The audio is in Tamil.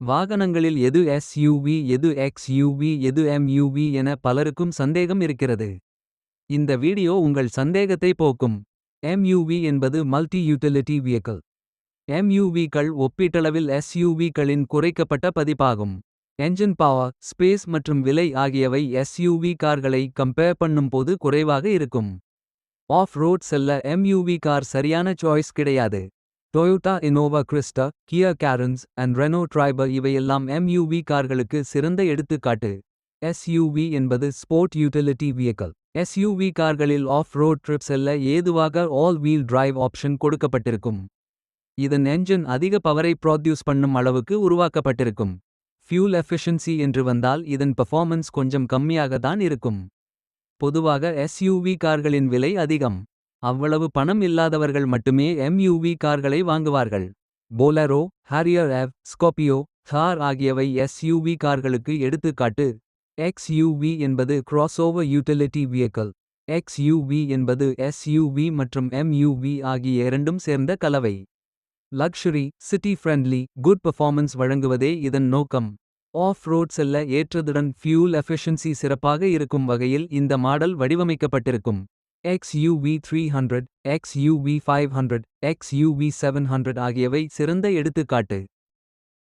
வாகனங்களில் எது எஸ்யூவி எது எக்ஸ்யூவி எது எம்யூவி என பலருக்கும் சந்தேகம் இருக்கிறது. இந்த வீடியோ உங்கள் சந்தேகத்தை போக்கும். எம்யூவி என்பது மல்டி யூட்டிலிட்டி வெஹிக்கிள். எம்யூவிக்கள் ஒப்பீட்டளவில் எஸ்யூவிக்களின் குறைக்கப்பட்ட பதிப்பாகும். என்ஜின் பவர், ஸ்பேஸ் மற்றும் விலை ஆகியவை எஸ்யூவி கார்களை கம்பேர் பண்ணும்போது குறைவாக இருக்கும். ஆஃப் ரோட் செல்ல எம்யூவி கார் சரியான சாய்ஸ் கிடையாது. Toyota Innova Crysta, Kia Carens and Reno Triber இவையெல்லாம் எம்யூவி கார்களுக்கு சிறந்த எடுத்துக்காட்டு. எஸ்யூவி என்பது ஸ்போர்ட் யூட்டிலிட்டி வெஹிக்கிள். எஸ்யூவி கார்களில் ஆஃப் ரோட் ட்ரிப் செல்ல ஏதுவாக ஆல் வீல் டிரைவ் ஆப்ஷன் கொடுக்கப்பட்டிருக்கும். இதன் என்ஜின் அதிக பவரை ப்ரொடியூஸ் பண்ணும் அளவுக்கு உருவாக்கப்பட்டிருக்கும். ஃபியூல் எஃபிஷியன்சி என்று வந்தால் இதன் பெர்ஃபார்மன்ஸ் கொஞ்சம் கம்மியாக தான் இருக்கும். பொதுவாக எஸ்யூவி கார்களின் விலை அதிகம். அவ்வளவு பணம் இல்லாதவர்கள் மட்டுமே எம்யூவி கார்களை வாங்குவார்கள். போலரோ, ஹாரியர் எவ், ஸ்கார்பியோ, தார் ஆகியவை எஸ்யூவி கார்களுக்கு எடுத்துக்காட்டு. எக்ஸ்யூவி என்பது கிராஸ்ஓவர் யூட்டிலிட்டி வெஹிக்கிள். எக்ஸ்யூவி என்பது எஸ்யூவி மற்றும் எம்யூவி ஆகிய இரண்டும் சேர்ந்த கலவை. Luxury, city friendly, good performance வழங்குவதே இதன் நோக்கம். ஆஃப் ரோட் செல்ல ஏற்றதுடன் ஃபியூல் எஃபிஷியன்சி சிறப்பாக இருக்கும் வகையில் இந்த மாடல் வடிவமைக்கப்பட்டிருக்கும். XUV 300, XUV 500, XUV 700 ஆகியவை சிறந்த எடுத்துக்காட்டு.